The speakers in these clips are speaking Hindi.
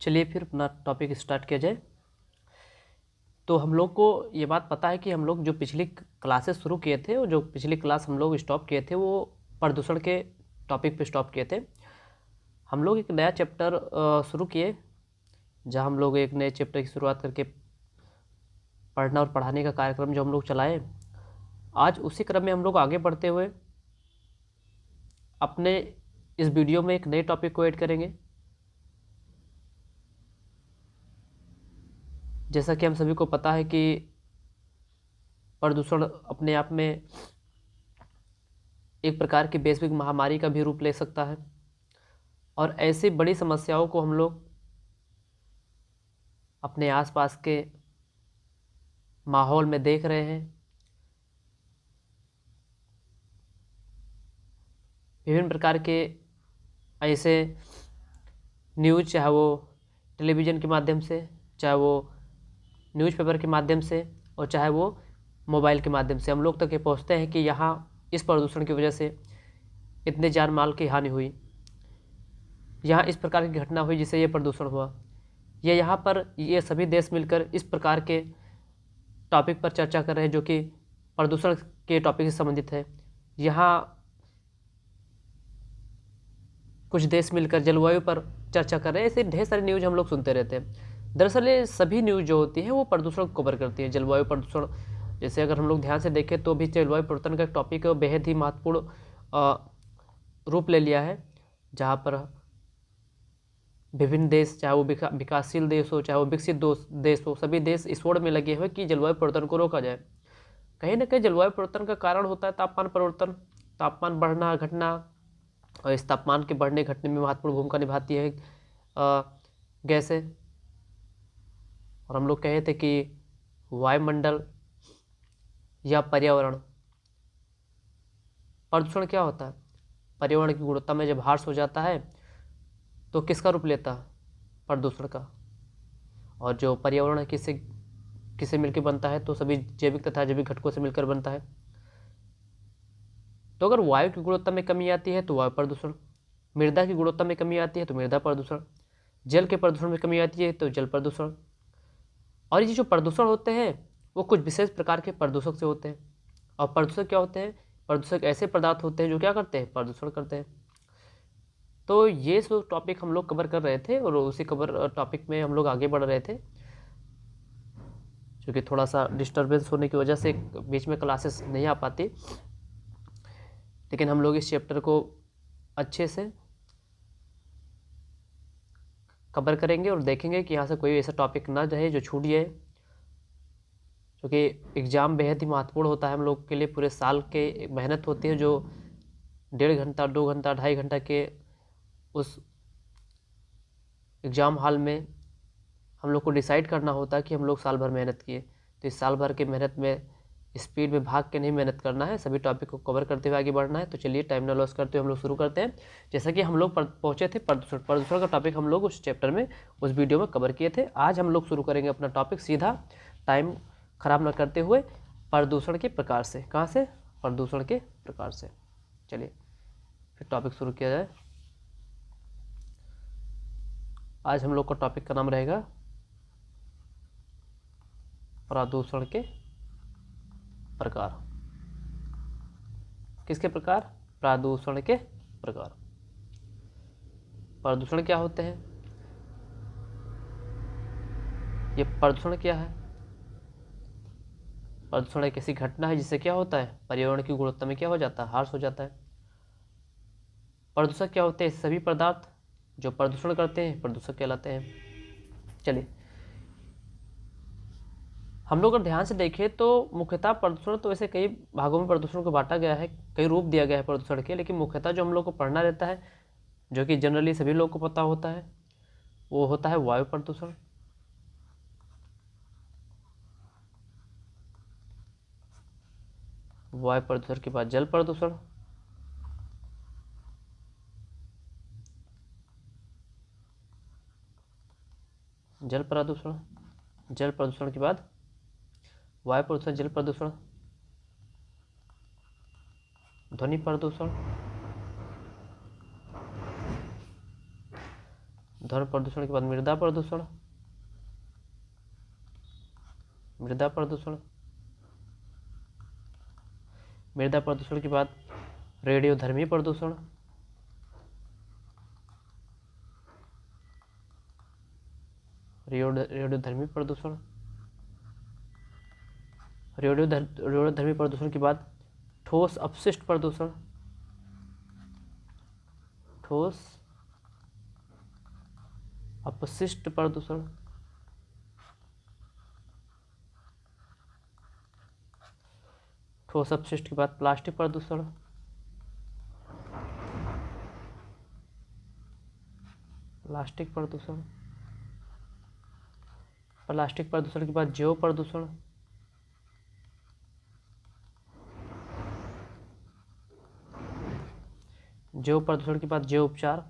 चलिए फिर अपना टॉपिक स्टार्ट किया जाए। तो हम लोग को ये बात पता है कि हम लोग जो पिछली क्लासेस शुरू किए थे और जो पिछली क्लास हम लोग स्टॉप किए थे वो प्रदूषण के टॉपिक पे स्टॉप किए थे। हम लोग एक नया चैप्टर शुरू किए जहाँ हम लोग एक नए चैप्टर की शुरुआत करके पढ़ना और पढ़ाने का कार्यक्रम जो हम लोग चलाए, आज उसी क्रम में हम लोग आगे बढ़ते हुए अपने इस वीडियो में एक नए टॉपिक को ऐड करेंगे। जैसा कि हम सभी को पता है कि प्रदूषण अपने आप में एक प्रकार की वैश्विक महामारी का भी रूप ले सकता है और ऐसी बड़ी समस्याओं को हम लोग अपने आसपास के माहौल में देख रहे हैं। विभिन्न प्रकार के ऐसे न्यूज़, चाहे वो टेलीविज़न के माध्यम से, चाहे वो न्यूज़पेपर के माध्यम से और चाहे वो मोबाइल के माध्यम से हम लोग तक ये पहुँचते हैं कि यहाँ इस प्रदूषण की वजह से इतने जान माल की हानि हुई, यहाँ इस प्रकार की घटना हुई जिससे ये प्रदूषण हुआ, या यहाँ पर ये सभी देश मिलकर इस प्रकार के टॉपिक पर चर्चा कर रहे हैं जो कि प्रदूषण के टॉपिक से संबंधित है। यहाँ कुछ देश मिलकर जलवायु पर चर्चा कर रहे हैं। ऐसे ढेर सारी न्यूज़ हम लोग सुनते रहते हैं। दरअसल ये सभी न्यूज़ जो होती है वो प्रदूषण को कवर करती है। जलवायु प्रदूषण, जैसे अगर हम लोग ध्यान से देखें तो भी जलवायु परिवर्तन का एक टॉपिक बेहद ही महत्वपूर्ण रूप ले लिया है, जहाँ पर विभिन्न देश, चाहे वो विकासशील देश हो चाहे वो विकसित देश हो, सभी देश इस होड़ में लगे हुए कि जलवायु परिवर्तन को रोका जाए। कहीं ना कहीं जलवायु परिवर्तन का कारण होता है तापमान परिवर्तन, तापमान बढ़ना घटना, और इस तापमान के बढ़ने घटने में महत्वपूर्ण भूमिका निभाती है गैसें। और हम लोग कहे थे कि वायुमंडल या पर्यावरण, प्रदूषण क्या होता है? पर्यावरण की गुणवत्ता में जब हार्श हो जाता है तो किसका रूप लेता है? प्रदूषण का। और जो पर्यावरण है किससे किससे मिलकर बनता है? तो सभी जैविक तथा अजैविक घटकों से मिलकर बनता है। तो अगर वायु की गुणवत्ता में कमी आती है तो वायु प्रदूषण, मृदा की गुणवत्ता में कमी आती है तो मृदा प्रदूषण, जल के प्रदूषण में कमी आती है तो जल प्रदूषण। और ये जो प्रदूषण होते हैं वो कुछ विशेष प्रकार के प्रदूषक से होते हैं। और प्रदूषक क्या होते हैं? प्रदूषक ऐसे पदार्थ होते हैं जो क्या करते हैं? प्रदूषण करते हैं। तो ये जो टॉपिक हम लोग कवर कर रहे थे और उसी कवर टॉपिक में हम लोग आगे बढ़ रहे थे, क्योंकि थोड़ा सा डिस्टर्बेंस होने की वजह से बीच में क्लासेस नहीं आ पाती, लेकिन हम लोग इस चैप्टर को अच्छे से कवर करेंगे और देखेंगे कि यहाँ से कोई ऐसा टॉपिक ना रहे जो छूट जाए, क्योंकि एग्ज़ाम बेहद ही महत्वपूर्ण होता है हम लोग के लिए। पूरे साल के मेहनत होती है जो 1.5 घंटा 2 घंटा 2.5 घंटा के उस एग्ज़ाम हॉल में हम लोग को डिसाइड करना होता है कि हम लोग साल भर मेहनत किए। तो इस साल भर के मेहनत में स्पीड में भाग के नहीं मेहनत करना है, सभी टॉपिक को कवर करते हुए आगे बढ़ना है। तो चलिए टाइम ना लॉस करते हुए हम लोग शुरू करते हैं। जैसा कि हम लोग पहुँचे थे प्रदूषण का टॉपिक हम लोग उस चैप्टर में उस वीडियो में कवर किए थे। आज हम लोग शुरू करेंगे अपना टॉपिक सीधा, टाइम खराब न करते हुए, प्रदूषण के प्रकार से। कहाँ से? प्रदूषण के प्रकार से। चलिए फिर टॉपिक शुरू किया जाए। आज हम लोग का टॉपिक का नाम रहेगा प्रदूषण के प्रकार। किसके प्रकार? प्रदूषण के प्रकार। प्रदूषण क्या होते हैं? ये प्रदूषण क्या है? प्रदूषण एक ऐसी घटना है जिससे क्या होता है? पर्यावरण की गुणवत्ता में क्या हो जाता है? हार्श हो जाता है। प्रदूषक क्या होते हैं? सभी पदार्थ जो प्रदूषण करते हैं प्रदूषक कहलाते हैं। चलिए हम लोग अगर ध्यान से देखें तो मुख्यतः प्रदूषण तो वैसे कई भागों में प्रदूषण को बांटा गया है, कई रूप दिया गया है प्रदूषण के, लेकिन मुख्यतः जो हम लोग को पढ़ना रहता है, जो कि जनरली सभी लोगों को पता होता है, वो होता है वायु प्रदूषण। वायु प्रदूषण के बाद जल प्रदूषण, जल प्रदूषण, जल प्रदूषण के बाद वायु प्रदूषण, जल प्रदूषण, ध्वनि प्रदूषण, ध्वनि प्रदूषण के बाद मृदा प्रदूषण, मृदा प्रदूषण, मृदा प्रदूषण के बाद रेडियोधर्मी प्रदूषण, रेडियोधर्मी प्रदूषण, रेडियोधर्मी प्रदूषण के बाद ठोस अपशिष्ट प्रदूषण, ठोस अपशिष्ट प्रदूषण, ठोस अपशिष्ट के बाद प्लास्टिक प्रदूषण, प्लास्टिक प्रदूषण, प्लास्टिक प्रदूषण के बाद जैव प्रदूषण, जैव प्रदूषण के बाद जैव उपचार,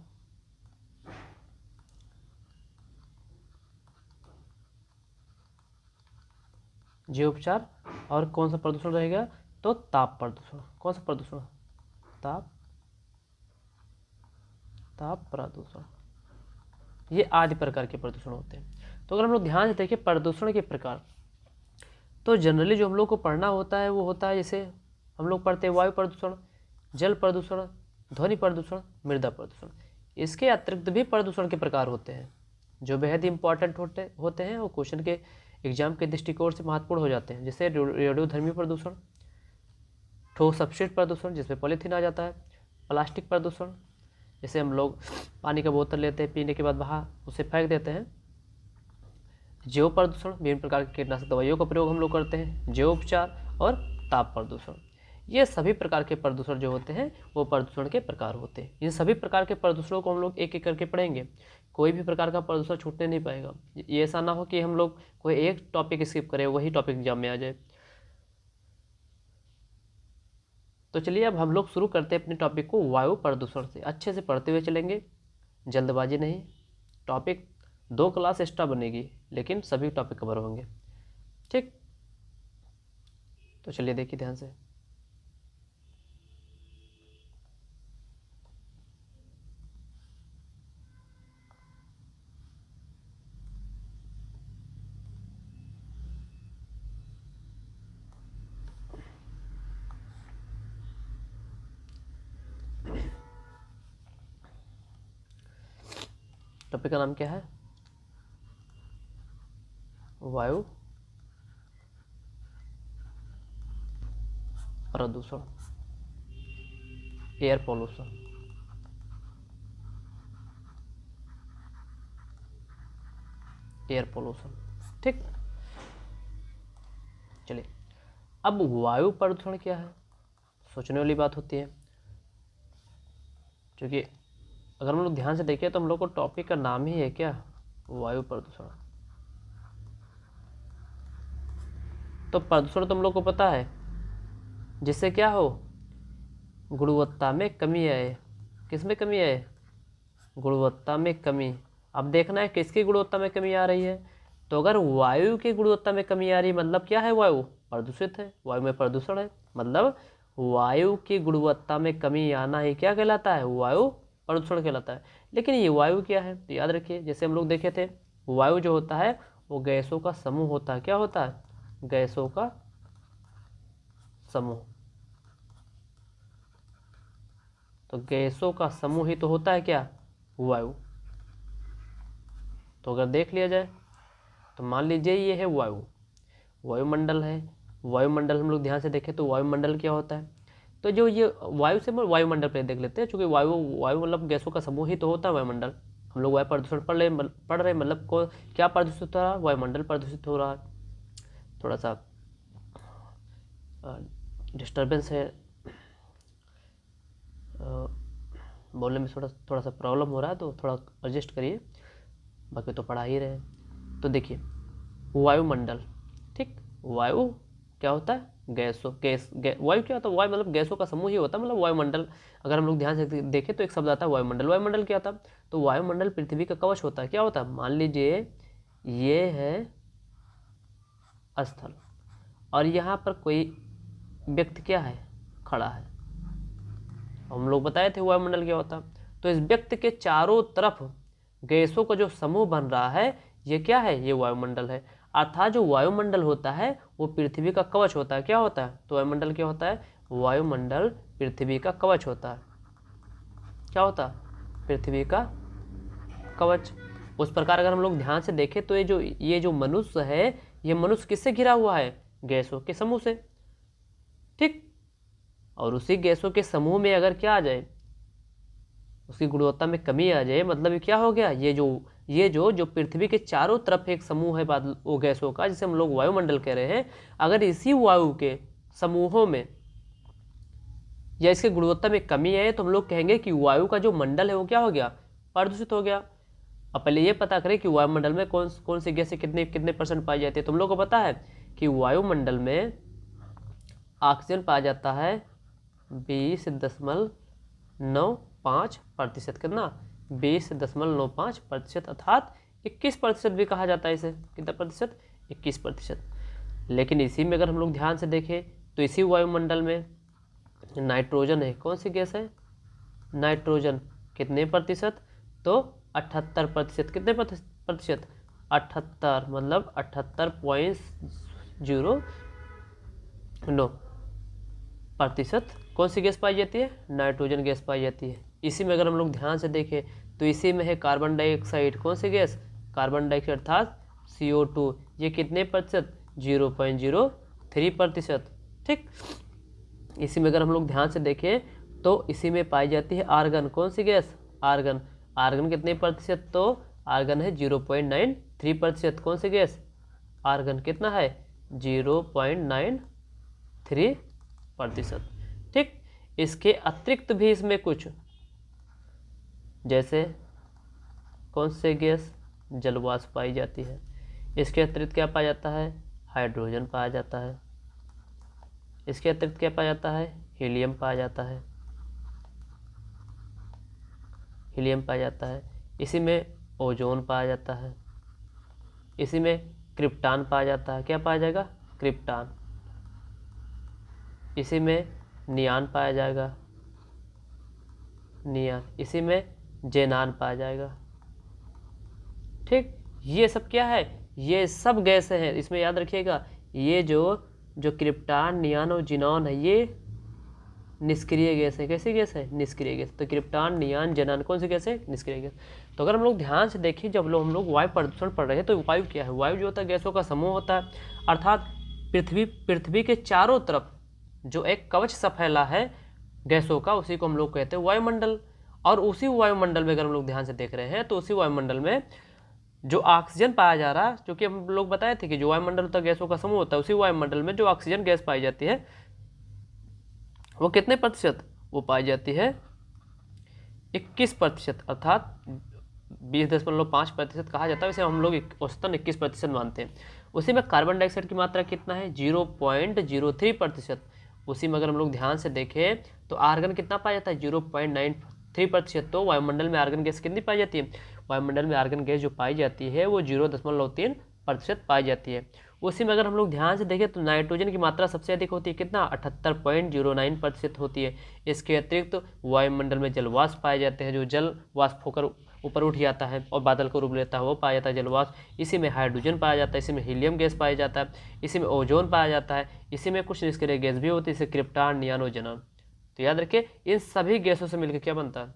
जैव उपचार, और कौन सा प्रदूषण रहेगा तो ताप प्रदूषण। कौन सा प्रदूषण? ताप प्रदूषण। ये आदि प्रकार के प्रदूषण होते हैं। तो अगर हम लोग ध्यान से देखें प्रदूषण के प्रकार, तो जनरली जो हम लोग को पढ़ना होता है वो होता है, जैसे हम लोग पढ़ते हैं वायु प्रदूषण, जल प्रदूषण, ध्वनि प्रदूषण, मृदा प्रदूषण। इसके अतिरिक्त भी प्रदूषण के प्रकार होते हैं जो बेहद इंपॉर्टेंट होते हैं और क्वेश्चन के एग्जाम के दृष्टिकोण से महत्वपूर्ण हो जाते हैं। जैसे रेडियोधर्मी प्रदूषण, ठोस अपशिष्ट प्रदूषण जिसमें पॉलीथीन आ जाता है, प्लास्टिक प्रदूषण जैसे हम लोग पानी का बोतल लेते हैं, पीने के बाद वहाँ उसे फेंक देते हैं, जैव प्रदूषण, विभिन्न प्रकार की कीटनाशक दवाइयों का प्रयोग हम लोग करते हैं, जैव उपचार, और ताप प्रदूषण। ये सभी प्रकार के प्रदूषण जो होते हैं वो प्रदूषण के प्रकार होते हैं। इन सभी प्रकार के प्रदूषणों को हम लोग एक एक करके पढ़ेंगे, कोई भी प्रकार का प्रदूषण छूटने नहीं पाएगा। ये ऐसा ना हो कि हम लोग कोई एक टॉपिक स्किप करें वही टॉपिक एग्जाम में आ जाए। तो चलिए अब हम लोग शुरू करते हैं अपने टॉपिक को वायु प्रदूषण से। अच्छे से पढ़ते हुए चलेंगे, जल्दबाजी नहीं। टॉपिक 2 क्लास एक्स्ट्रा बनेगी लेकिन सभी टॉपिक कवर होंगे, ठीक। तो चलिए देखिए ध्यान से। टॉपिक का नाम क्या है? वायु प्रदूषण, एयर पोल्यूशन। एयर पोल्यूशन, ठीक। चलिए अब वायु प्रदूषण क्या है, सोचने वाली बात होती है, क्योंकि अगर हम लोग ध्यान से देखें तो हम लोग को टॉपिक का नाम ही है क्या, वायु प्रदूषण। तो प्रदूषण तो हम लोग को पता है जिससे क्या हो, गुणवत्ता में कमी आए। किस में कमी आए? गुणवत्ता में कमी। अब देखना है किसकी गुणवत्ता में कमी आ रही है। तो अगर वायु की गुणवत्ता में कमी आ रही मतलब क्या है, वायु प्रदूषित है, वायु में प्रदूषण है, मतलब वायु की गुणवत्ता में कमी आना ही क्या कहलाता है, वायु प्रदूषण कहलाता है। लेकिन ये वायु क्या है तो याद रखिए, जैसे हम लोग देखे थे वायु जो होता है वो गैसों का समूह होता है। क्या होता है? गैसों का समूह। तो गैसों का समूह ही तो होता है क्या, वायु। तो अगर देख लिया जाए तो मान लीजिए ये है वायु, वायुमंडल है। वायुमंडल हम लोग ध्यान से देखें तो वायुमंडल क्या होता है, तो जो ये वायु से वायुमंडल पे देख लेते हैं, क्योंकि वायु मतलब गैसों का समूह ही तो होता है वायुमंडल। हम लोग वायु प्रदूषण पढ़ रहे मतलब को क्या प्रदूषित हो रहा है, वायुमंडल प्रदूषित हो रहा है। थोड़ा सा डिस्टर्बेंस है, बोलने में थोड़ा सा प्रॉब्लम हो रहा है तो थोड़ा एडजस्ट करिए, बाकी तो पढ़ा ही रहे। तो देखिए वायुमंडल, ठीक। वायु क्या होता है, वायु क्या होता है, वायु मतलब गैसों का समूह ही होता है, मतलब वायुमंडल। अगर हम लोग ध्यान से देखें तो एक शब्द आता है वायुमंडल। वायुमंडल क्या था, तो वायुमंडल पृथ्वी का कवच होता है। क्या होता है, मान लीजिए ये है स्थल और यहाँ पर कोई व्यक्ति क्या है, खड़ा है। हम लोग बताए थे वायुमंडल क्या होता है। तो इस व्यक्ति के चारों तरफ गैसों का जो समूह बन रहा है ये क्या है, ये वायुमंडल है। अर्थात जो वायुमंडल होता है वो पृथ्वी का कवच होता है। क्या होता है, तो वायुमंडल क्या होता है, वायुमंडल पृथ्वी का कवच होता है। क्या होता है, पृथ्वी का कवच। उस प्रकार अगर हम लोग ध्यान से देखें तो ये जो मनुष्य है, ये मनुष्य किससे घिरा हुआ है, गैसों के समूह से। ठीक, और उसी गैसों के समूह में अगर क्या आ जाए, उसकी गुणवत्ता में कमी आ जाए, मतलब ये क्या हो गया, ये जो पृथ्वी के चारों तरफ एक समूह है बादल वो गैसों का, जिसे हम लोग वायुमंडल कह रहे हैं, अगर इसी वायु के समूहों में या इसके गुणवत्ता में कमी है तो हम लोग कहेंगे कि वायु का जो मंडल है वो क्या हो गया, प्रदूषित हो गया। अब पहले ये पता करें कि वायुमंडल में कौन कौन सी गैसें कितने कितने परसेंट पाई जाती है। तुम लोग को पता है कि वायुमंडल में ऑक्सीजन पाया जाता है 20.95%। कितना, 20.95%, अर्थात 21% भी कहा जाता है इसे। कितना प्रतिशत, 21%। लेकिन इसी में अगर हम लोग ध्यान से देखें तो इसी वायुमंडल में नाइट्रोजन है। कौन सी गैस है, नाइट्रोजन। कितने प्रतिशत, तो 78%। कितने प्रतिशत, 78, मतलब 78.09% कौन सी गैस पाई जाती है, नाइट्रोजन गैस पाई जाती है। इसी में अगर हम लोग ध्यान से देखें तो इसी में है कार्बन डाइऑक्साइड। कौन सी गैस, कार्बन डाइऑक्साइड, अर्थात CO2। ये कितने प्रतिशत, 0.03%। ठीक, इसी में अगर हम लोग ध्यान से देखें तो इसी में पाई जाती है आर्गन। कौन सी गैस, आर्गन। आर्गन कितने प्रतिशत, तो आर्गन है 0.93%। कौन सी गैस, आर्गन। कितना है, 0.93%। ठीक, इसके अतिरिक्त भी इसमें कुछ, जैसे कौन से गैस, जलवाष्प पाई जाती है। इसके अतिरिक्त क्या पाया जाता है, हाइड्रोजन पाया जाता है। इसके अतिरिक्त क्या पाया जाता है, हीलियम पाया जाता है। हीलियम पाया जाता है। इसी में ओजोन पाया जाता है। इसी में क्रिप्टॉन पाया जाता है। क्या पाया जाएगा, क्रिप्टॉन। इसी में नियान पाया जाएगा, नियान। इसी में जेनान पाया जाएगा। ठीक, ये सब क्या है, ये सब गैसें हैं। इसमें याद रखिएगा, ये जो क्रिप्टॉन, नियान और जिनॉन है, ये निष्क्रिय गैस है। कैसी गैस है, निष्क्रिय गैस। तो क्रिप्टॉन, नियान, जेनान कौन सी गैस है, निष्क्रिय गैस। तो अगर हम लोग ध्यान से देखें, जब हम लोग वायु प्रदूषण पढ़ रहे हैं तो वायु क्या है, वायु जो होता है गैसों का समूह होता है। अर्थात पृथ्वी के चारों तरफ जो एक कवच सा फैला है गैसों का, उसी को हम लोग कहते हैं वायुमंडल। और उसी वायुमंडल में अगर हम लोग ध्यान से देख रहे हैं तो उसी वायुमंडल में जो ऑक्सीजन पाया जा रहा है, क्योंकि हम लोग बताए थे कि जो वायुमंडल होता है गैसों का समूह होता है, उसी वायुमंडल में जो ऑक्सीजन गैस पाई जाती है वो कितने प्रतिशत, वो पाई जाती है 21%, अर्थात 20.5% कहा जाता है। वैसे हम लोग औसतन 21% मानते हैं। उसी में कार्बन डाइऑक्साइड की मात्रा कितना है, 0.03%। उसी में अगर हम लोग ध्यान से देखें तो आर्गन कितना पाया जाता है, 0.93%। तो वायुमंडल में आर्गन गैस कितनी पाई जाती है, वायुमंडल में आर्गन गैस जो पाई जाती है वो 0.3% पाई जाती है। उसी में अगर हम लोग ध्यान से देखें तो नाइट्रोजन की मात्रा सबसे अधिक होती है। कितना, 78.09% होती है। इसके अतिरिक्त वायुमंडल में जलवाष्प पाए जाते हैं, जो जल वाष्प होकर ऊपर उठ जाता है और बादल को रूप लेता है, वो पाया जाता है जलवाष्प। इसी में हाइड्रोजन पाया जाता है। इसी में हीलियम गैस पाया जाता है। इसी में ओजोन पाया जाता है। इसी में कुछ निष्क्रिय गैस भी होती है, जैसे क्रिप्टॉन, नियान और जेनॉन। तो याद रखिए, इन सभी गैसों से मिलकर क्या बनता है,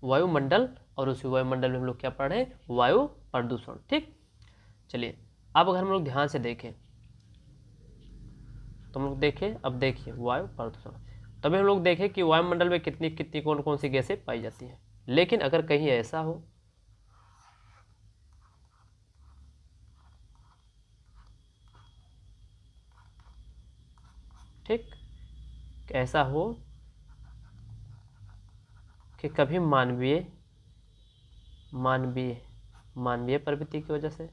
वायुमंडल। और उसी वायुमंडल में हम लोग क्या पढ़ रहे हैं, वायु प्रदूषण। ठीक, चलिए अब अगर हम लोग ध्यान से देखें तो हम लोग देखें, अब देखिए वायु प्रदूषण, तभी हम लोग देखें कि वायुमंडल में कितनी कितनी कौन कौन सी गैसें पाई जाती हैं। लेकिन अगर कहीं ऐसा हो, ठीक, ऐसा हो कि कभी मानवीय मानवीय मानवीय प्रवृत्ति की वजह से,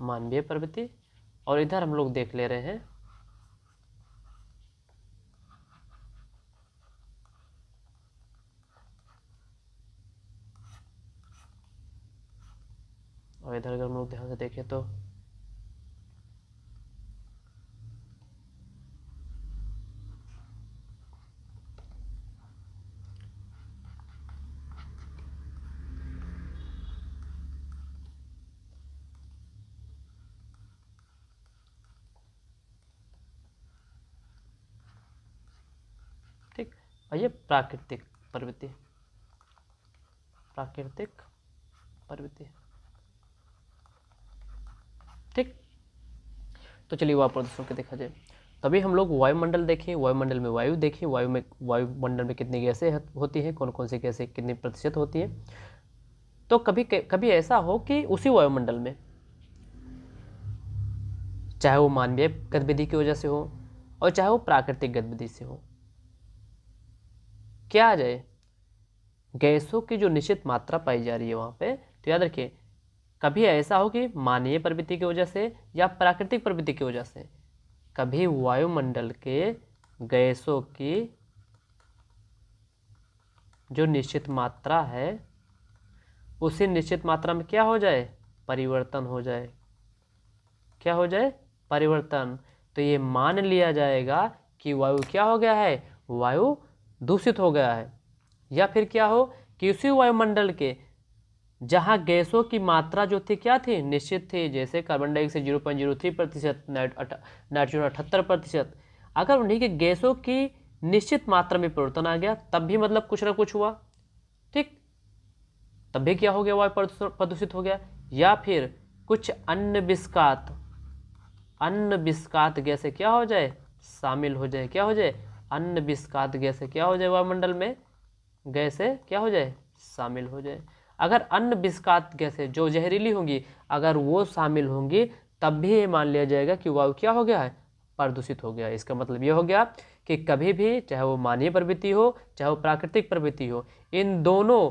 मानवीय प्रवृत्ति, और इधर हम लोग देख ले रहे हैं और इधर अगर हम लोग ध्यान से देखें तो भैया प्राकृतिक प्रवृत्ति, प्राकृतिक प्रवृत्ति। ठीक, तो चलिए वायु प्रदूषण को देखा जाए। तभी हम लोग वायुमंडल देखें, वायुमंडल में वायु देखें, वायुमंडल में कितनी गैसें होती हैं, कौन कौन सी गैसें कितनी प्रतिशत होती हैं। तो कभी ऐसा हो कि उसी वायुमंडल में, चाहे वो मानवीय गतिविधि की वजह से हो और चाहे वो प्राकृतिक गतिविधि से हो, क्या आ जाए, गैसों की जो निश्चित मात्रा पाई जा रही है वहाँ पे, तो याद रखिए कभी ऐसा हो कि मानवीय प्रवृत्ति की वजह से या प्राकृतिक प्रवृत्ति की वजह से, कभी वायुमंडल के गैसों की जो निश्चित मात्रा है उसी निश्चित मात्रा में क्या हो जाए, परिवर्तन हो जाए। क्या हो जाए, परिवर्तन। तो ये मान लिया जाएगा कि वायु क्या हो गया है, वायु दूषित हो गया है। या फिर क्या हो कि उसी वायुमंडल के जहाँ गैसों की मात्रा जो थी क्या थी, निश्चित थी, जैसे कार्बन डाइऑक्साइड 0.03%, नाइट्रोजन 78%, अगर उन्हीं के गैसों की निश्चित मात्रा में परिवर्तन आ गया तब भी मतलब कुछ ना कुछ हुआ। ठीक, तब भी क्या हो गया, वायु प्रदूषित हो गया। या फिर कुछ अन्य विस्कात गैसें क्या हो जाए, शामिल हो जाए। क्या हो जाए, अन्य विस्कात गैसें क्या हो जाए, वायुमंडल में गैसें क्या हो जाए, शामिल हो जाए। अगर अन्य विस्कात गैसें जो जहरीली होंगी अगर वो शामिल होंगी तब भी ये मान लिया जाएगा कि वायु क्या हो गया है, प्रदूषित हो गया। इसका मतलब ये हो गया कि कभी भी, चाहे वो मानवीय प्रवृत्ति हो चाहे वो प्राकृतिक प्रवृत्ति हो, इन दोनों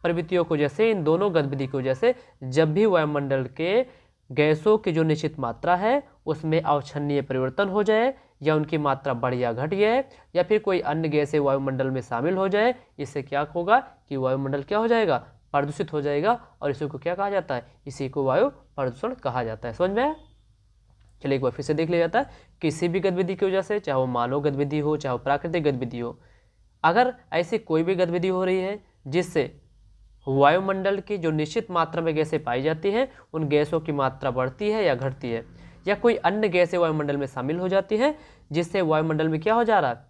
प्रवृत्तियों को जैसे, इन दोनों गतिविधि को जैसे, जब भी वायुमंडल के गैसों की जो निश्चित मात्रा है उसमें अवांछनीय परिवर्तन हो जाए या उनकी मात्रा बढ़ या घट जाए या फिर कोई अन्य गैसें वायुमंडल में शामिल हो जाए, इससे क्या होगा कि वायुमंडल क्या हो जाएगा, प्रदूषित हो जाएगा। और इसी को क्या कहा जाता है, इसी को वायु प्रदूषण कहा जाता है। समझ में आया? चलिए एक बार फिर से देख लिया जाता है, किसी भी गतिविधि की वजह से, चाहे वो मानव गतिविधि हो चाहे वो प्राकृतिक गतिविधि हो, अगर ऐसी कोई भी गतिविधि हो रही है जिससे वायुमंडल की जो निश्चित मात्रा में गैसें पाई जाती हैं उन गैसों की मात्रा बढ़ती है या घटती है, या कोई अन्य गैसें वायुमंडल में शामिल हो जाती हैं जिससे वायुमंडल में क्या हो जा रहा है,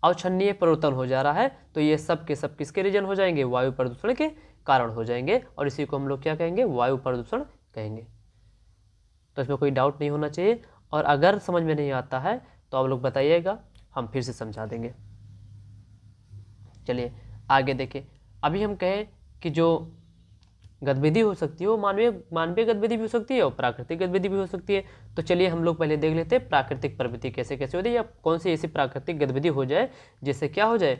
अवांछनीय परिवर्तन हो जा रहा है, तो ये सब के सब किसके रीजन हो जाएंगे, वायु प्रदूषण के कारण हो जाएंगे। और इसी को हम लोग क्या कहेंगे, वायु प्रदूषण कहेंगे। तो इसमें कोई डाउट नहीं होना चाहिए, और अगर समझ में नहीं आता है तो आप लोग बताइएगा, हम फिर से समझा देंगे। चलिए आगे देखें। अभी हम कहें कि जो गतिविधि हो सकती है वो मानवीय गतिविधि भी हो सकती है और प्राकृतिक गतिविधि भी हो सकती है। तो चलिए हम लोग पहले देख लेते हैं प्राकृतिक प्रवृत्ति कैसे कैसे होती है, या कौन सी ऐसी प्राकृतिक गतिविधि हो जाए जिससे क्या हो जाए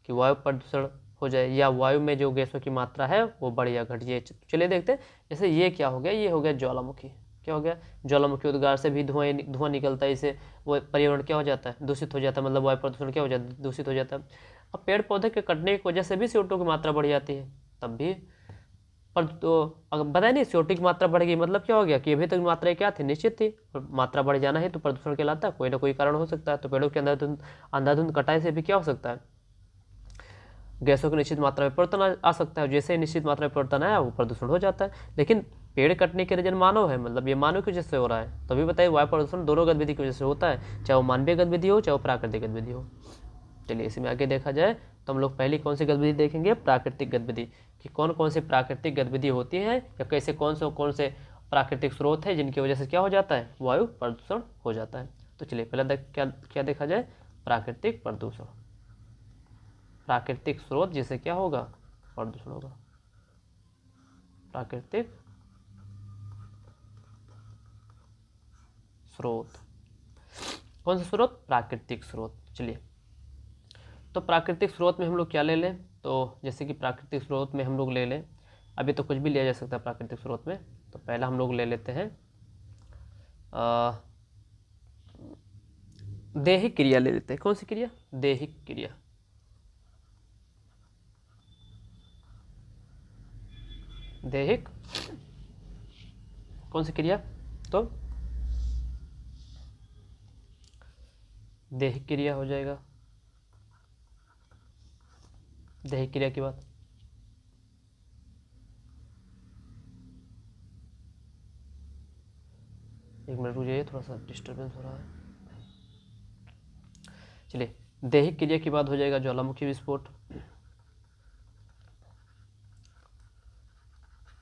कि वायु प्रदूषण हो जाए या वायु में जो गैसों की मात्रा है वो बढ़ या घट जाए। चलिए देखते हैं। जैसे ये क्या हो गया, ये हो गया ज्वालामुखी। क्या हो गया, ज्वालामुखी उद्गार से भी धुआं निकलता है, इससे वो पर्यावरण क्या हो जाता है, दूषित हो जाता है, मतलब वायु प्रदूषण क्या हो जाता है, दूषित हो जाता है। अब पेड़ पौधे के कटने की वजह से भी CO2 की मात्रा बढ़ जाती है, तब भी पर तो अगर बताए नहीं CO2 की मात्रा बढ़ गई मतलब क्या हो गया कि अभी तक मात्रा क्या थी, निश्चित थी, और मात्रा बढ़ जाना है तो प्रदूषण कहलाता है, कोई ना कोई कारण हो सकता है। तो पेड़ों के अंधाधुंध कटाई से भी क्या हो सकता है, गैसों की निश्चित मात्रा में परिवर्तन आ सकता है। जैसे ही निश्चित मात्रा में परिवर्तन आया वो प्रदूषण हो जाता है। लेकिन पेड़ कटने के रीजन मानव है, मतलब ये मानव की वजह से हो रहा है। तभी बताइए वायु प्रदूषण दोनों गतिविधि की वजह से होता है, चाहे वो मानवीय गतिविधि हो चाहे वो प्राकृतिक गतिविधि हो। चलिए इसमें आगे देखा जाए तो हम लोग पहली कौन सी गतिविधि देखेंगे, प्राकृतिक गतिविधि, कि कौन कौन सी प्राकृतिक गतिविधि होती है या कैसे कौन से प्राकृतिक स्रोत है जिनकी वजह से क्या हो जाता है, वायु प्रदूषण हो जाता है। तो चलिए पहले क्या क्या देखा जाए, प्राकृतिक प्रदूषण, प्राकृतिक स्रोत जिससे क्या होगा, प्रदूषण होगा। प्राकृतिक स्रोत, कौन सा स्रोत, प्राकृतिक स्रोत। चलिए तो प्राकृतिक स्रोत में हम लोग क्या ले लें, तो जैसे कि प्राकृतिक स्रोत में हम लोग ले लें, अभी तो कुछ भी लिया जा सकता है प्राकृतिक स्रोत में। तो पहला हम लोग ले लेते हैं दैहिक क्रिया ले लेते हैं। कौन सी क्रिया, दैहिक क्रिया। दैहिक कौन सी क्रिया, तो दैहिक क्रिया हो जाएगा। दैहिक क्रिया की बात, एक मिनट रुक जाइए, थोड़ा सा डिस्टर्बेंस हो रहा है। चलिए दैहिक क्रिया के बाद हो जाएगा ज्वालामुखी विस्फोट।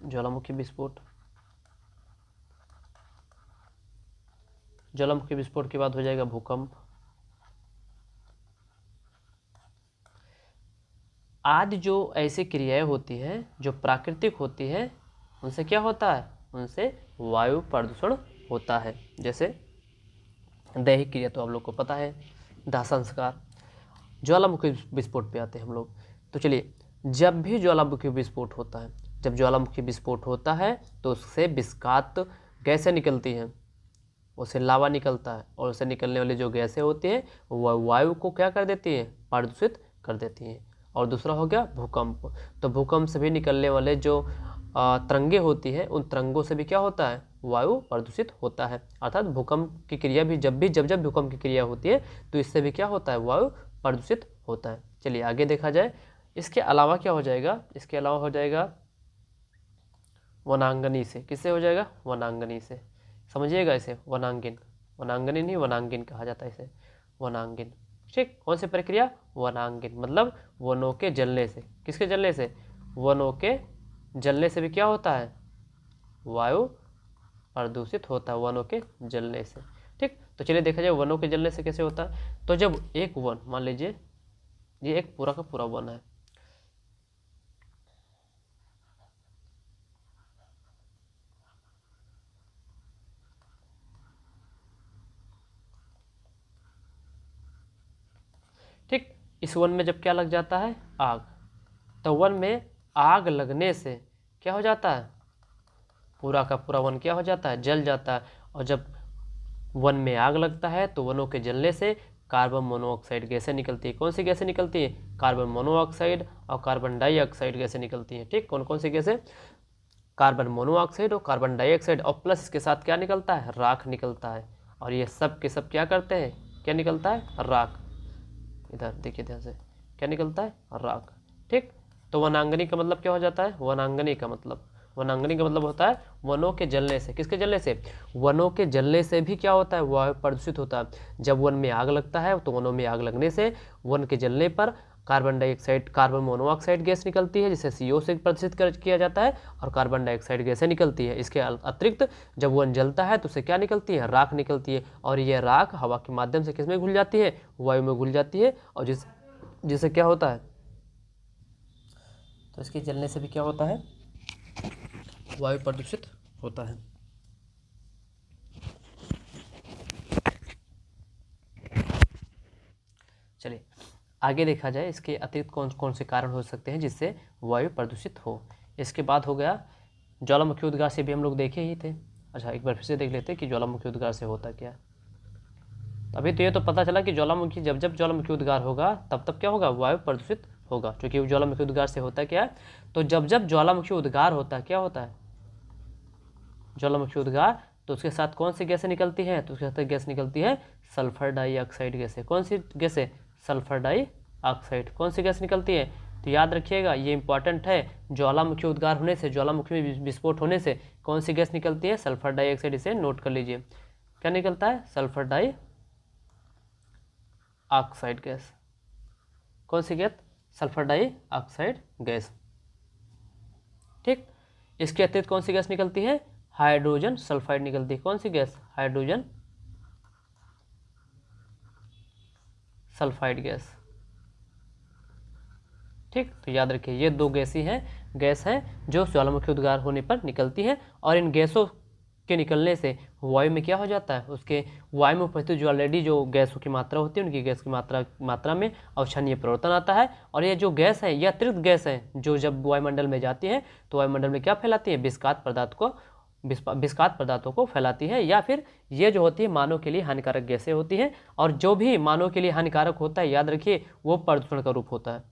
ज्वालामुखी विस्फोट, ज्वालामुखी विस्फोट के बाद हो जाएगा भूकंप। आदि जो ऐसी क्रियाएं होती हैं जो प्राकृतिक होती हैं, उनसे क्या होता है, उनसे वायु प्रदूषण होता है। जैसे दैहिक क्रिया तो आप लोग को पता है, दाह संस्कार। ज्वालामुखी विस्फोट पे आते हैं हम लोग। तो चलिए, जब भी ज्वालामुखी विस्फोट होता है, जब ज्वालामुखी विस्फोट होता है तो उससे विस्कात गैसें निकलती हैं, उससे लावा निकलता है, और उससे निकलने वाली जो गैसें होती हैं वह वायु को क्या कर देती हैं, प्रदूषित कर देती हैं। और दूसरा हो गया भूकंप। तो भूकंप से भी निकलने वाले जो तरंगे होती हैं, उन तरंगों से भी क्या होता है, वायु प्रदूषित होता है। अर्थात भूकंप की क्रिया भी जब भूकंप की क्रिया होती है तो इससे भी क्या होता है, वायु प्रदूषित होता है। चलिए आगे देखा जाए। इसके अलावा क्या हो जाएगा, इसके अलावा हो जाएगा वनांगनी से। किससे हो जाएगा, वनांगनी से। समझिएगा इसे, वनांगिन, वनांगनी नहीं वनांगिन कहा जाता है इसे, वनांगिन। ठीक, कौन सी प्रक्रिया, वनांगिन, मतलब वनों के जलने से। किसके जलने से, वनों के जलने से भी क्या होता है, वायु प्रदूषित होता है, वनों के जलने से। ठीक, तो चलिए देखा जाए वनों के जलने से कैसे होता है। तो जब एक वन, मान लीजिए ये एक पूरा का पूरा वन है, ठीक, इस वन में जब क्या लग जाता है, आग, तो वन में आग लगने से क्या हो जाता है, पूरा का पूरा वन क्या हो जाता है, जल जाता है। और जब वन में आग लगता है तो वनों के जलने से कार्बन मोनोऑक्साइड गैसें निकलती है। कौन सी गैसें निकलती है, कार्बन मोनोऑक्साइड और कार्बन डाइऑक्साइड गैसें निकलती हैं। ठीक, कौन कौन सी गैसें, कार्बन मोनोऑक्साइड और कार्बन डाइऑक्साइड, और प्लस इसके साथ क्या निकलता है, राख निकलता है। और ये सब के सब क्या करते हैं, क्या निकलता है, राख। इधर देखिए ध्यान से, क्या निकलता है, राख। ठीक, तो वनांगनी का मतलब क्या हो जाता है, वनांगनी का मतलब होता है वनों के जलने से। किसके जलने से, वनों के जलने से भी क्या होता है, वायु प्रदूषित होता है। जब वन में आग लगता है तो वनों में आग लगने से वन के जलने पर carbon dioxide, carbon monoxide gas निकलती है जिसे CO से प्रदूषित किया जाता है, और कार्बन डाइऑक्साइड गैसें निकलती है। इसके अतिरिक्त जब वन जलता है तो उससे क्या निकलती है, राख निकलती है। और ये राख हवा के माध्यम से किसमें घुल जाती है, वायु में घुल जाती है, और जिससे क्या होता है, तो इसके जलने से भी क्या होता है, वायु प्रदूषित होता है। चलिए आगे देखा जाए, इसके अतिरिक्त कौन कौन से कारण हो सकते हैं जिससे वायु प्रदूषित हो। इसके बाद हो गया ज्वालामुखी उद्गार से भी हम लोग देखे ही थे। अच्छा, एक बार फिर से देख लेते हैं कि ज्वालामुखी उद्गार से होता क्या है। अभी तो ये तो पता चला कि ज्वालामुखी, जब जब ज्वालामुखी उद्गार होगा तब तब क्या होगा, वायु प्रदूषित होगा। क्योंकि ज्वालामुखी उद्गार से होता क्या है, तो जब जब ज्वालामुखी उद्गार होता है, क्या होता है, ज्वालामुखी उद्गार, तो उसके साथ कौन सी गैसें निकलती हैं, तो उसके साथ गैस निकलती है सल्फर डाइऑक्साइड गैसें। कौन सी गैसें, सल्फर डाइऑक्साइड। कौन सी गैस निकलती है, तो याद रखिएगा ये इंपॉर्टेंट है, ज्वालामुखी उद्गार होने से, ज्वालामुखी में विस्फोट होने से कौन सी गैस निकलती है, सल्फर डाइऑक्साइड। इसे नोट कर लीजिए, क्या निकलता है, सल्फर डाइऑक्साइड गैस। कौन सी गैस, सल्फर डाइऑक्साइड गैस। ठीक, इसके अतिरिक्त कौन सी गैस निकलती है, हाइड्रोजन सल्फाइड निकलती है। कौन सी गैस, हाइड्रोजन सल्फाइड गैस। ठीक, तो याद रखिए ये दो गैस हैं जो ज्वालामुखी उद्गार होने पर निकलती हैं, और इन गैसों के निकलने से वायु में क्या हो जाता है, उसके वायु में उपस्थित जो ऑलरेडी जो गैसों की मात्रा होती है, उनकी गैस की मात्रा में अवांछनीय परिवर्तन आता है। और ये जो गैस है, ये अतिरिक्त गैस है जो जब वायुमंडल में जाती है तो वायुमंडल में क्या फैलाती है, विस्कात पदार्थों को फैलाती है, या फिर ये जो होती है मानव के लिए हानिकारक गैसें होती हैं। और जो भी मानव के लिए हानिकारक होता है, याद रखिए वो प्रदूषण का रूप होता है।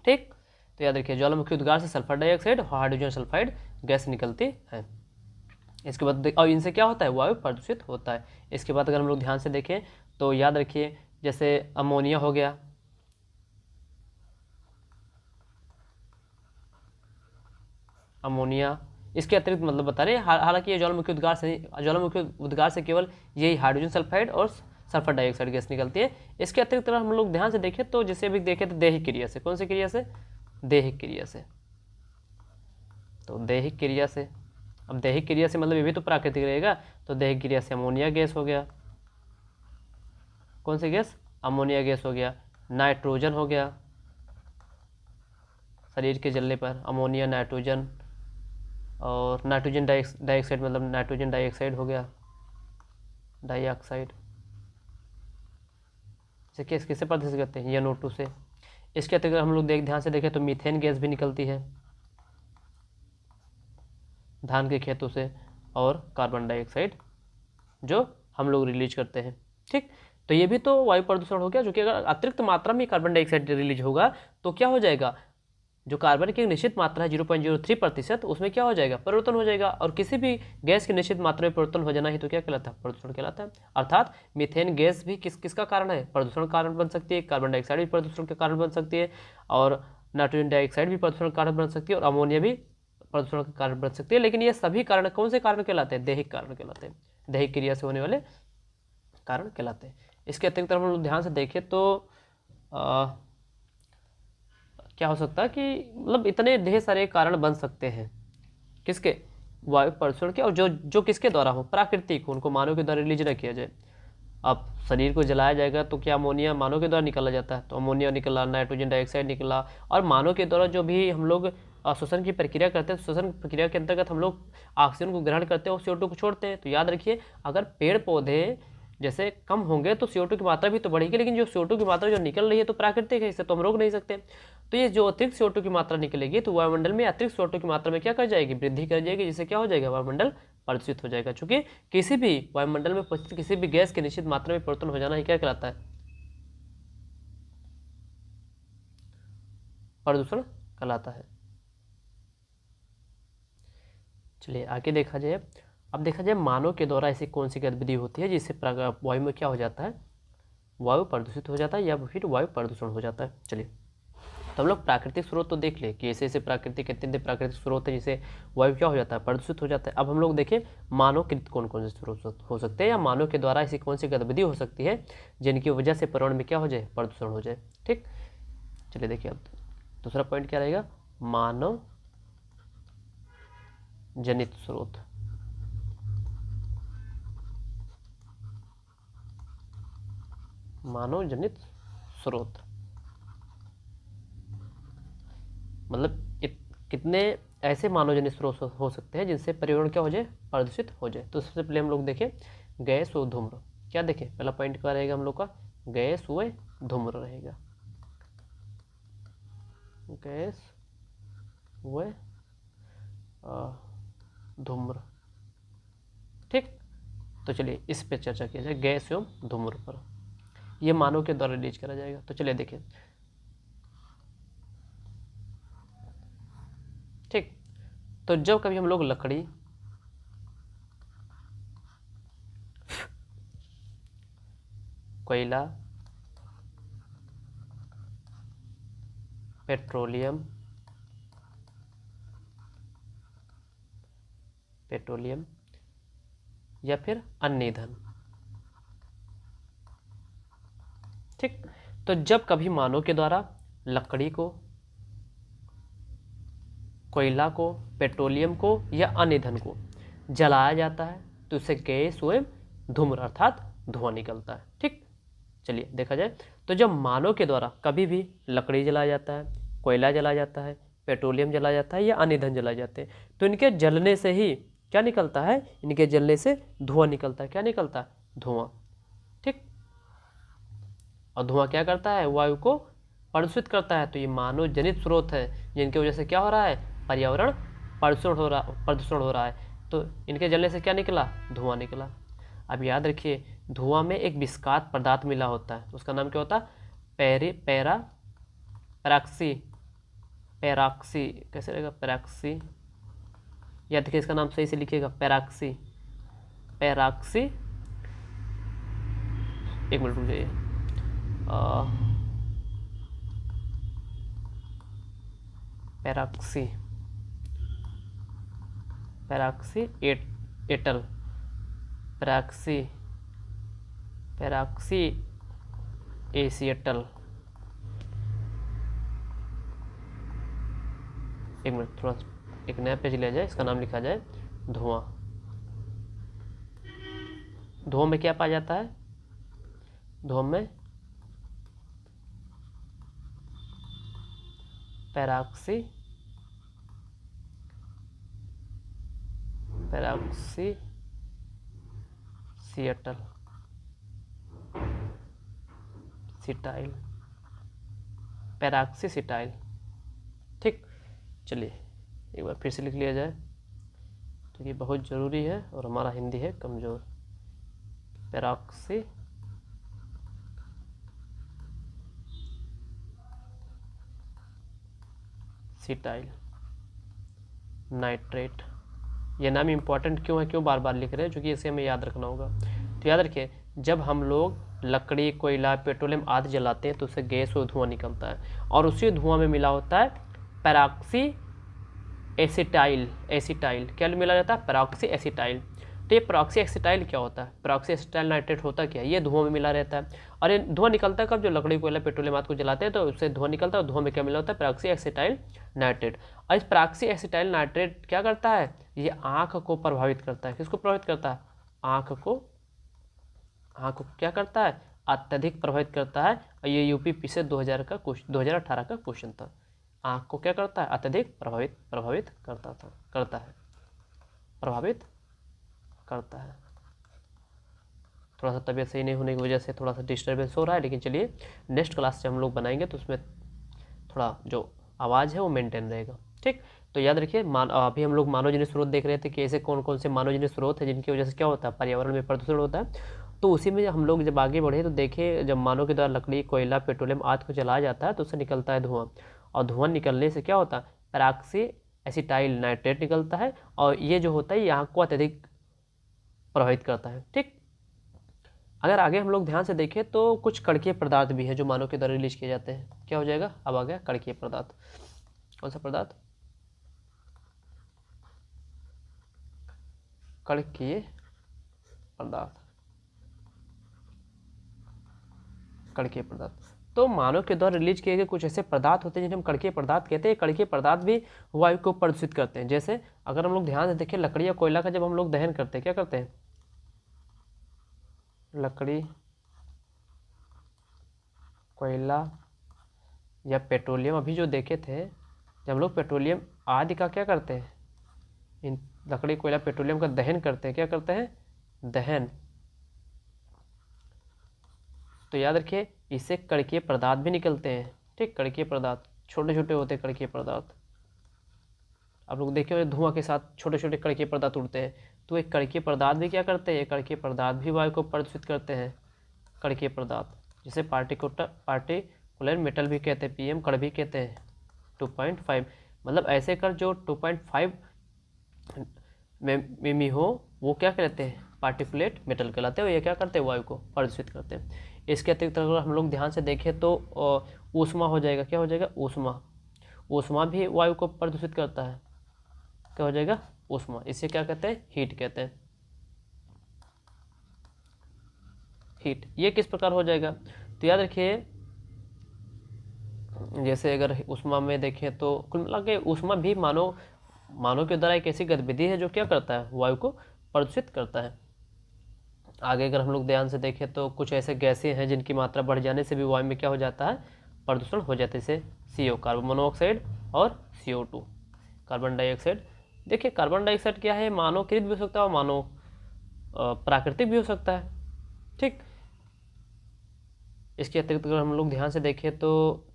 ठीक, तो याद रखिए ज्वालामुखी उद्गार से सल्फर डाइऑक्साइड और हाइड्रोजन सल्फाइड गैस निकलती है। इसके बाद और इनसे क्या होता है, वायु प्रदूषित होता है। इसके बाद अगर हम लोग ध्यान से देखें तो याद रखिए, जैसे अमोनिया हो गया, अमोनिया, इसके अतिरिक्त मतलब बता रहे हैं, हालांकि ये ज्वालामुखी उद्गार से केवल यही हाइड्रोजन सल्फाइड और सल्फर डाइऑक्साइड गैस निकलती है। इसके अतिरिक्त अगर हम लोग ध्यान से देखें तो जिसे अभी देखें तो दैहिक क्रिया से, कौन सी क्रिया से? दैहिक क्रिया से। तो दैहिक क्रिया से, अब दैहिक क्रिया से मतलब ये भी तो प्राकृतिक रहेगा, तो दैहिक क्रिया से अमोनिया गैस हो गया, कौन सी गैस? अमोनिया गैस हो गया। नाइट्रोजन हो गया, शरीर के जलने पर अमोनिया, नाइट्रोजन, और नाइट्रोजन डाइऑक्साइड मतलब नाइट्रोजन डाइऑक्साइड हो गया, डाइऑक्साइड से केस किससे प्रदर्शित करते हैं? NO2 से। इसके अतिरिक्त हम लोग ध्यान से देखें तो मीथेन गैस भी निकलती है धान के खेतों से, और कार्बन डाइऑक्साइड जो हम लोग रिलीज करते हैं। ठीक, तो ये भी तो वायु प्रदूषण हो गया, जो कि अगर अतिरिक्त मात्रा में कार्बन डाइऑक्साइड रिलीज होगा तो क्या हो जाएगा, जो कार्बन की निश्चित मात्रा है 0.03%, उसमें क्या हो जाएगा? परिवर्तन हो जाएगा। और किसी भी गैस की निश्चित मात्रा में परिवर्तन हो जाना ही तो क्या कहलाता है? प्रदूषण कहलाता है। अर्थात मीथेन गैस भी किसका कारण है? प्रदूषण का कारण बन सकती है। कार्बन डाइऑक्साइड भी प्रदूषण के कारण बन सकती है, और नाइट्रोजन डाइऑक्साइड भी प्रदूषण का कारण बन सकती है, और अमोनिया भी प्रदूषण का कारण बन सकती है। लेकिन ये सभी कारण कौन से कारण कहलाते हैं? दैहिक कारण कहलाते हैं, दैहिक क्रिया से होने वाले कारण कहलाते हैं। इसके अतिरिक्त हम लोग ध्यान से देखें तो क्या हो सकता है कि मतलब इतने ढेर सारे कारण बन सकते हैं, किसके? वायु प्रदूषण के, और जो किसके द्वारा हो? प्राकृतिक, उनको मानव के द्वारा रिलीज न किया जाए। अब शरीर को जलाया जाएगा तो क्या अमोनिया मानव के द्वारा निकाला जाता है? तो अमोनिया निकला, नाइट्रोजन डाइऑक्साइड निकला, और मानव के द्वारा जो भी हम लोग श्वसन की प्रक्रिया करते हैं, श्वसन प्रक्रिया के अंतर्गत हम लोग ऑक्सीजन को ग्रहण करते हैं और CO2 को छोड़ते हैं। तो याद रखिए, अगर पेड़ पौधे जैसे कम होंगे तो CO2 की मात्रा भी तो बढ़ेगी, लेकिन जो CO2 की मात्रा जो निकल रही है तो प्राकृतिक है, इसे तो हम रोक नहीं सकते। तो ये जो अतिरिक्त CO2 की मात्रा निकलेगी तो वायुमंडल में अतिरिक्त CO2 की मात्रा में क्या कर जाएगी? वृद्धि कर जाएगी, जिससे क्या हो जाएगा? वायुमंडल प्रदूषित हो जाएगा। चूंकि किसी भी वायुमंडल में उपस्थित किसी भी गैस की निश्चित मात्रा में परिवर्तन हो जाना ही क्या कहलाता है? प्रदूषण कहलाता है। चलिए आगे देखा जाए। अब देखा जाए मानव के द्वारा ऐसी कौन सी गतिविधि होती है जिससे वायु में क्या हो जाता है? वायु प्रदूषित हो जाता है या फिर वायु प्रदूषण हो जाता है। चलिए, तो हम लोग प्राकृतिक स्रोत तो देख ले कि ऐसे ऐसे प्राकृतिक इतने प्राकृतिक स्रोत है जिसे वायु क्या हो जाता है? प्रदूषित हो जाता है। अब हम लोग देखें मानव कृत कौन कौन से स्रोत हो सकते हैं, या मानव के द्वारा ऐसी कौन सी गतिविधि हो सकती है जिनकी वजह से पर्यावरण में क्या हो जाए? प्रदूषण हो जाए। ठीक, चलिए देखिए, अब दूसरा पॉइंट क्या रहेगा? मानव जनित स्रोत। मानव जनित स्रोत मतलब कितने ऐसे मानव जनित स्रोत हो सकते हैं जिनसे पर्यावरण क्या हो जाए? प्रदूषित हो जाए। तो सबसे पहले हम लोग देखें गैस व धूम्र। क्या देखें? पहला पॉइंट क्या रहेगा हम लोग का? गैस व धूम्र रहेगा, गैस व धूम्र। ठीक, तो चलिए इस पे चर्चा किया जाए, गैस एवं धूम्र पर। यह मानव के द्वारा रिलीज करा जाएगा। तो चलिए देखिए, ठीक, तो जब कभी हम लोग लकड़ी, कोयला, पेट्रोलियम या फिर अन्य ईंधन, ठीक, तो जब कभी मानव के द्वारा लकड़ी को, कोयला को, पेट्रोलियम को या अन्य ईंधन को जलाया जाता है तो इससे गैस व धूम्र अर्थात धुआं निकलता है। ठीक, चलिए देखा जाए तो जब मानव के द्वारा कभी भी लकड़ी जलाया जाता है, कोयला जलाया जाता है, पेट्रोलियम जलाया जाता है या अन्य ईंधन जलाए जाते हैं तो इनके जलने से ही क्या निकलता है? इनके जलने से धुआं निकलता है। क्या निकलता है? धुआं। ठीक, और धुआं क्या करता है? वायु को प्रदूषित करता है। तो ये मानव जनित स्रोत है जिनकी वजह से क्या हो रहा है? पर्यावरण प्रदूषण हो रहा है। तो इनके जलने से क्या निकला? धुआं निकला। अब याद रखिए, धुआं में एक विस्कात पदार्थ मिला होता है, उसका नाम क्या होता है? पैराक्सी कैसे रहेगा? पैराक्सी, या देखिए इसका नाम सही से लिखिएगा, पैराक्सी। एक मिनट रुक जाइए, पैराक्सी एटल, पैराक्सी पैराक्सी एसिएटल, एक मिनट थोड़ा एक नया पेज लिया जाए, इसका नाम लिखा जाए धुआं। धुआं में क्या पाया जाता है? धुआं में पैराक्सी सिएटल सिटाइल, पैराक्सीसिटाइल। ठीक, चलिए एक बार फिर से लिख लिया जाए, तो ये बहुत ज़रूरी है और हमारा हिंदी है कमज़ोर। पैराक्सी सिटाइल नाइट्रेट। ये नाम इम्पॉर्टेंट क्यों है, क्यों बार बार लिख रहे हैं? क्योंकि इसे हमें याद रखना होगा। तो याद रखिए, जब हम लोग लकड़ी, कोयला, पेट्रोलियम आदि जलाते हैं तो उससे गैस और धुआं निकलता है, और उसी धुआं में मिला होता है पैराक्सी एसिटाइल। क्या मिला जाता है? पैराक्सी एसिटाइल। तो ये पैराक्सी एसिटाइल क्या होता है? पैराक्सी एसिटाइल नाइट्रेट होता क्या है? ये धुआं में मिला रहता है, और ये धुआं निकलता है कब? जो लकड़ी, कोयला, पेट्रोलियम आदि को जलाते हैं तो उससे धुआं निकलता है, और धुआं में क्या मिला होता है? पैराक्सी एसिटाइल नाइट्रेट। और इस पैराक्सी एसिटाइल नाइट्रेट क्या करता है? ये आँख को प्रभावित करता है। किसको प्रभावित करता है? आँख को क्या करता है? अत्यधिक प्रभावित करता है। और ये यूपी से 2018 का क्वेश्चन था। आँख को क्या करता है? अत्यधिक प्रभावित करता है। थोड़ा सा तबीयत सही नहीं होने की वजह से थोड़ा सा डिस्टर्बेंस हो रहा है, लेकिन चलिए नेक्स्ट क्लास से हम लोग बनाएंगे तो उसमें थोड़ा जो आवाज़ है वो मेंटेन रहेगा। ठीक, तो याद रखिए, अभी हम लोग मानवजन्य स्रोत देख रहे थे कि ऐसे कौन कौन से मानवजन्य स्रोत है जिनकी वजह से क्या होता है? पर्यावरण में प्रदूषण होता है। तो उसी में हम लोग जब आगे बढ़े तो देखे, जब मानव के द्वारा लकड़ी, कोयला, पेट्रोलियम आदि को जलाया जाता है तो उससे निकलता है धुआं, और धुआं निकलने से क्या होता है? पैराक्सी एसिटाइल नाइट्रेट निकलता है, और ये जो होता है ये आँख को अत्यधिक प्रभावित करता है। ठीक, अगर आगे हम लोग ध्यान से देखें तो कुछ कड़कीय पदार्थ भी है जो मानव के द्वारा रिलीज किए जाते हैं। क्या हो जाएगा? अब आ गया कड़कीय पदार्थ। कौन सा पदार्थ? कड़कीय पदार्थ। तो मानव के द्वारा रिलीज किए गए कुछ ऐसे पदार्थ होते हैं जिन्हें हम कड़कीय पदार्थ कहते हैं। कड़कीय पदार्थ भी वायु को प्रदूषित करते हैं। जैसे अगर हम लोग ध्यान से देखें, लकड़ी या कोयला का जब हम लोग दहन करते हैं, क्या करते हैं? लकड़ी, कोयला या पेट्रोलियम, अभी जो देखे थे, जब हम लोग पेट्रोलियम आदि का क्या करते हैं? इन लकड़ी, कोयला, पेट्रोलियम का दहन करते हैं। क्या करते हैं? दहन। तो याद रखिए, इससे कड़कीय पदार्थ भी निकलते हैं। ठीक, कड़कीय पदार्थ छोटे छोटे होते हैं। कड़कीय पदार्थ आप लोग देखे होंगे, धुआं के साथ छोटे छोटे कड़कीय पदार्थ उड़ते हैं। तो एक कड़कीय पदार्थ भी क्या करते हैं? कड़कीय पदार्थ भी वायु को प्रदूषित करते हैं। कड़कीय पदार्थ जिसे पार्टिकुलर मेटल भी कहते हैं, PM कण भी कहते हैं। 2.5 मतलब ऐसे कण जो 2.5 मिमी हो वो क्या कहते हैं? पार्टिकुलेट मेटल कहलाते हैं। और ये क्या करते हैं? वायु को प्रदूषित करते हैं। इसके अतिरिक्त अगर हम लोग ध्यान से देखें तो ऊष्मा हो जाएगा। क्या हो जाएगा? ऊष्मा भी वायु को प्रदूषित करता है। क्या हो जाएगा? ऊष्मा। इसे क्या कहते हैं? हीट कहते हैं। हीट ये किस प्रकार हो जाएगा? तो याद रखिए, जैसे अगर ऊष्मा में देखें तो कुल मिला के ऊष्मा भी मानव के द्वारा एक ऐसी गतिविधि है जो क्या करता है? वायु को प्रदूषित करता है। आगे अगर हम लोग ध्यान से देखें तो कुछ ऐसे गैसें हैं जिनकी मात्रा बढ़ जाने से भी वायु में क्या हो जाता है? प्रदूषण हो जाता है। जैसे CO कार्बन मोनोऑक्साइड और CO2 कार्बन डाइऑक्साइड। देखिए, कार्बन डाइऑक्साइड क्या है? मानवकृत भी हो सकता है और मानव प्राकृतिक भी हो सकता है। ठीक, इसके अतिरिक्त अगर हम लोग ध्यान से देखें तो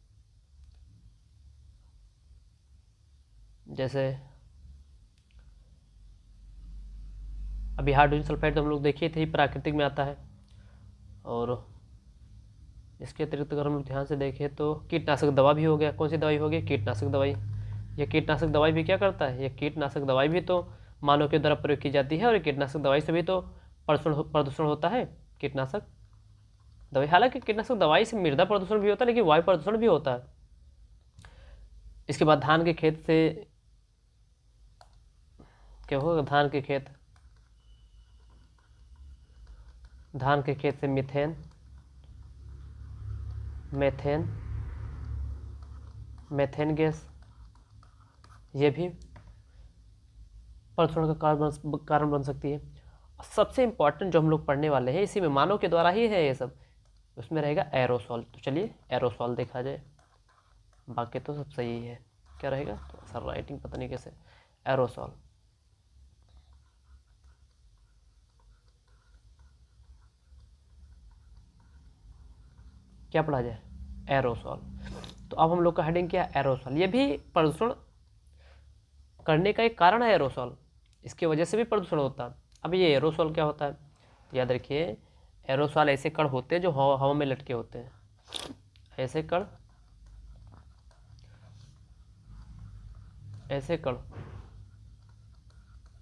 जैसे अभी हाइड्रोजन सल्फाइड तो हम लोग देखे थे, प्राकृतिक में आता है। और इसके अतिरिक्त अगर हम लोग ध्यान से देखें तो कीटनाशक दवा भी हो गया। कौन सी दवाई हो गई? कीटनाशक दवाई। यह कीटनाशक दवाई भी क्या करता है? यह कीटनाशक दवाई भी तो मानव के द्वारा प्रयोग की जाती है, और कीटनाशक दवाई से भी तो प्रदूषण होता है। कीटनाशक दवाई, हालांकि कीटनाशक दवाई से मृदा प्रदूषण भी होता है, लेकिन वायु प्रदूषण भी होता है। इसके बाद धान के खेत से क्या होगा? धान के खेत धान के खेत से मीथेन, मेथेन, मेथेन गैस, ये भी प्रदूषण का कारण बन सकती है। सबसे इम्पॉर्टेंट जो हम लोग पढ़ने वाले हैं, इसी में मानव के द्वारा ही है ये सब, उसमें रहेगा एरोसॉल। तो चलिए एरोसॉल देखा जाए, बाकी तो सब सही है। क्या रहेगा, तो सर राइटिंग पता नहीं कैसे, एरोसॉल। क्या पढ़ा जाए, एरोसॉल। तो अब हम लोग का हेडिंग क्या है, एरोसॉल। ये भी प्रदूषण करने का एक कारण है एरोसॉल, इसकी वजह से भी प्रदूषण होता है। अब ये एरोसॉल क्या होता है, याद रखिए, एरोसॉल ऐसे कण होते हैं जो हवा में लटके होते हैं। ऐसे कण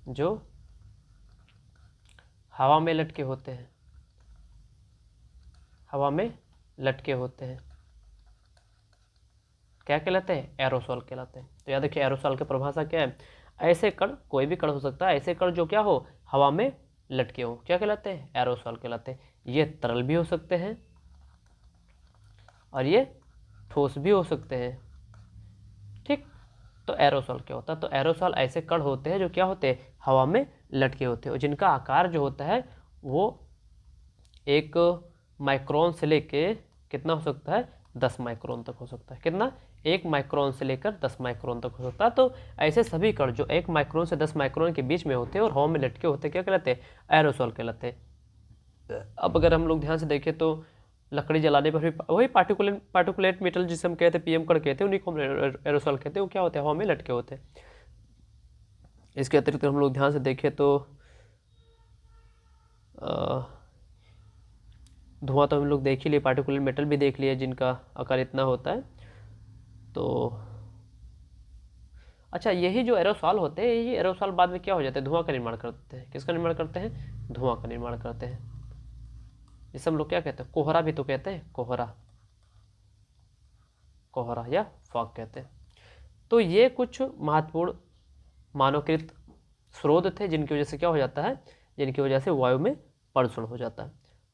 जो हवा में लटके होते हैं, हवा में लटके होते हैं, क्या कहलाते हैं, एरोसॉल कहलाते हैं। तो याद रखिए एरोसॉल की परिभाषा क्या है, ऐसे कण, कोई भी कण हो सकता है, ऐसे कण जो क्या हो, हवा में लटके हो, क्या कहलाते हैं, एरोसॉल कहलाते हैं। ये तरल भी हो सकते हैं और ये ठोस भी हो सकते हैं, ठीक। तो एरोसॉल क्या होता है, तो एरोसॉल ऐसे कण होते हैं जो क्या होते हैं, हवा में लटके होते हैं, और जिनका आकार जो होता है वो 1 माइक्रोन से लेके कितना हो सकता है, 10 माइक्रोन तक हो सकता है। कितना, 1 माइक्रोन से लेकर 10 माइक्रोन तक हो सकता है। तो ऐसे सभी कण जो 1 माइक्रोन से 10 माइक्रोन के बीच में होते हैं और हवा में लटके होते हैं, क्या कहलाते हैं, एरोसॉल कहलाते हैं। अब अगर हम लोग ध्यान से देखें तो लकड़ी जलाने पर भी वही पार्टिकुलेट मेटल जिसे हम कहते हैं पीएम कण कहते हैं, उन्हीं को हम एरोसॉल कहते हैं। वो क्या होते हैं, हवा में लटके होते हैं। इसके अतिरिक्त हम लोग ध्यान से देखें तो धुआं तो हम लोग देख ही लिए, पार्टिकुलर मेटल भी देख लिए जिनका आकार इतना होता है। तो अच्छा, यही जो एरोसॉल होते हैं, ये एरोसॉल बाद में क्या हो जाते हैं, धुआं का निर्माण करते हैं। किसका निर्माण करते हैं, धुआं का निर्माण करते हैं। जिसे हम लोग क्या कहते हैं, कोहरा भी तो कहते हैं, कोहरा, कोहरा या फॉग कहते हैं। तो ये कुछ महत्वपूर्ण मानवकृत स्रोत थे जिनकी वजह से क्या हो जाता है, जिनकी वजह से वायु में प्रदूषण हो जाता है।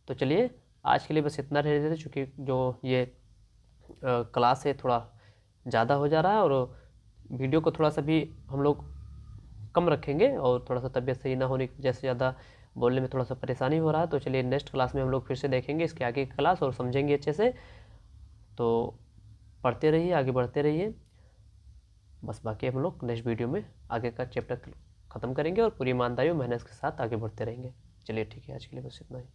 तो चलिए आज के लिए बस इतना रह देते, चूँकि जो ये क्लास है थोड़ा ज़्यादा हो जा रहा है और वीडियो को थोड़ा सा भी हम लोग कम रखेंगे, और थोड़ा सा तबीयत सही ना होने की वजह से ज़्यादा बोलने में थोड़ा सा परेशानी हो रहा है। तो चलिए नेक्स्ट क्लास में हम लोग फिर से देखेंगे इसके आगे की क्लास और समझेंगे अच्छे से। तो पढ़ते रहिए, आगे बढ़ते रहिए। बस बाकी हम लोग नेक्स्ट वीडियो में आगे का चैप्टर ख़त्म करेंगे और पूरी ईमानदारी और मेहनत के साथ आगे बढ़ते रहेंगे। चलिए ठीक है, आज के लिए बस इतना ही।